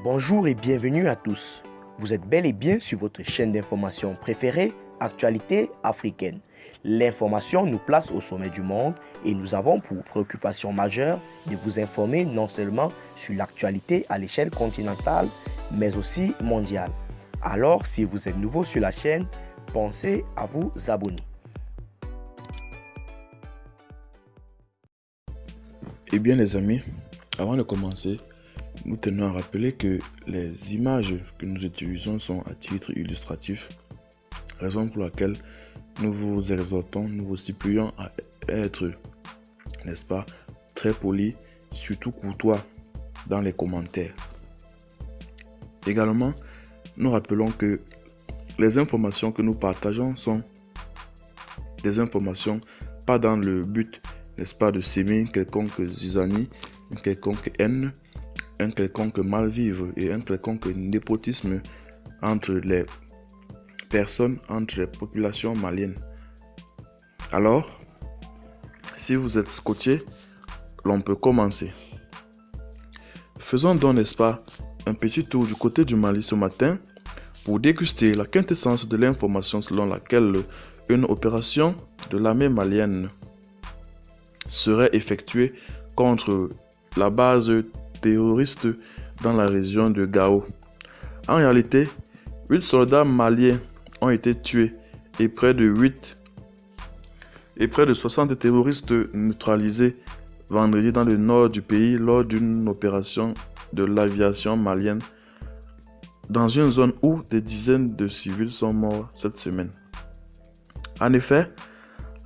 Bonjour et bienvenue à tous. Vous êtes bel et bien sur votre chaîne d'information préférée, Actualité africaine. L'information nous place au sommet du monde et nous avons pour préoccupation majeure de vous informer non seulement sur l'actualité à l'échelle continentale, mais aussi mondiale. Alors, si vous êtes nouveau sur la chaîne, pensez à vous abonner. Eh bien les amis, avant de commencer, nous tenons à rappeler que les images que nous utilisons sont à titre illustratif, raison pour laquelle nous vous exhortons, nous vous supplions à être, n'est-ce pas, très polis, surtout courtois dans les commentaires. Également, nous rappelons que les informations que nous partageons sont des informations pas dans le but, n'est-ce pas, de s'aimer une quelconque zizanie, une quelconque haine, un quelconque mal-vivre et un quelconque népotisme entre les personnes, entre les populations maliennes. Alors, si vous êtes scotché, l'on peut commencer. Faisons donc, n'est-ce pas, un petit tour du côté du Mali ce matin pour déguster la quintessence de l'information selon laquelle une opération de l'armée malienne serait effectuée contre la base terroriste dans la région de Gao. En réalité, 8 soldats maliens ont été tués et près de 60 terroristes neutralisés vendredi dans le nord du pays lors d'une opération de l'aviation malienne dans une zone où des dizaines de civils sont morts cette semaine. En effet,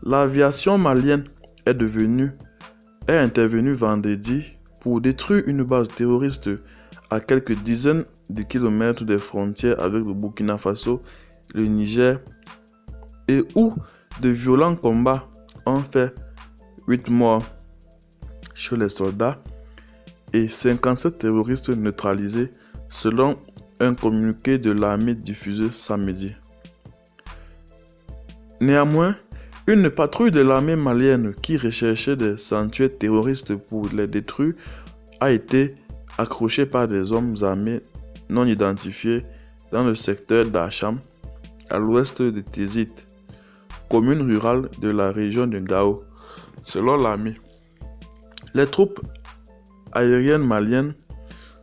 l'aviation malienne est intervenue vendredi pour détruire une base terroriste à quelques dizaines de kilomètres des frontières avec le Burkina Faso, le Niger, et où de violents combats ont fait 8 morts chez les soldats et 57 terroristes neutralisés selon un communiqué de l'armée diffusé samedi. Néanmoins, une patrouille de l'armée malienne qui recherchait des sanctuaires terroristes pour les détruire a été accrochée par des hommes armés non identifiés dans le secteur d'Acham, à l'ouest de Tizit, commune rurale de la région de Gao, selon l'armée. Les troupes aériennes maliennes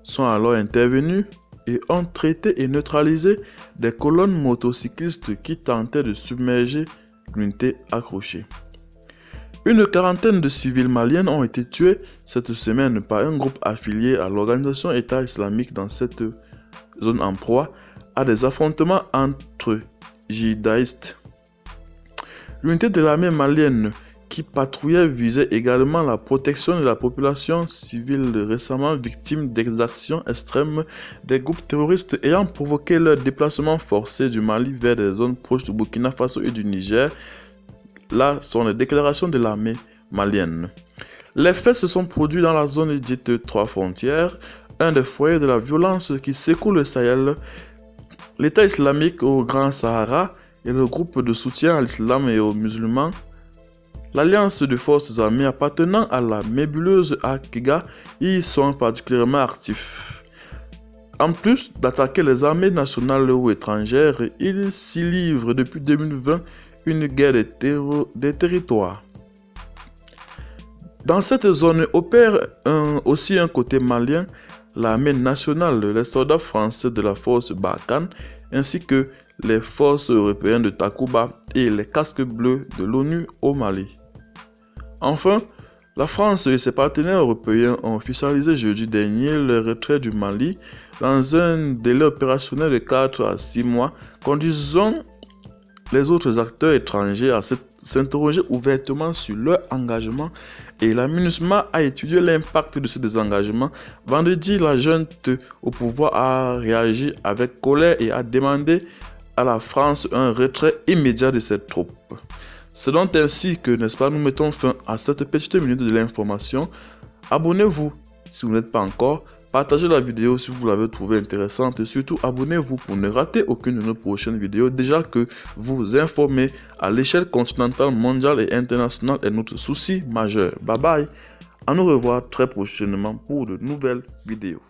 sont alors intervenues et ont traité et neutralisé des colonnes motocyclistes qui tentaient de submerger l'unité accrochée. Une quarantaine de civils maliens ont été tués cette semaine par un groupe affilié à l'organisation État islamique dans cette zone en proie à des affrontements entre djihadistes. L'unité de l'armée malienne qui patrouillait visait également la protection de la population civile récemment victime d'exactions extrêmes des groupes terroristes ayant provoqué leur déplacement forcé du Mali vers des zones proches du Burkina Faso et du Niger. Là sont les déclarations de l'armée malienne. Les faits se sont produits dans la zone dite 3 frontières, un des foyers de la violence qui secoue le Sahel, l'État islamique au Grand Sahara et le groupe de soutien à l'islam et aux musulmans, l'alliance de forces armées appartenant à la nébuleuse Akiga y sont particulièrement actifs. En plus d'attaquer les armées nationales ou étrangères, ils s'y livrent depuis 2020 une guerre des territoires. Dans cette zone opère aussi un côté malien, l'armée nationale, les soldats français de la force Barkhane, ainsi que les forces européennes de Takuba et les casques bleus de l'ONU au Mali. Enfin, la France et ses partenaires européens ont officialisé jeudi dernier le retrait du Mali dans un délai opérationnel de 4 à 6 mois, conduisant les autres acteurs étrangers à s'interroger ouvertement sur leur engagement, et la MINUSMA a étudié l'impact de ce désengagement. Vendredi, la junte au pouvoir a réagi avec colère et a demandé à la France un retrait immédiat de ses troupes. C'est donc ainsi que, n'est-ce pas, nous mettons fin à cette petite minute de l'information. Abonnez-vous si vous n'êtes pas encore. Partagez la vidéo si vous l'avez trouvée intéressante et surtout abonnez-vous pour ne rater aucune de nos prochaines vidéos. Déjà que vous informer à l'échelle continentale, mondiale et internationale est notre souci majeur. Bye bye, à nous revoir très prochainement pour de nouvelles vidéos.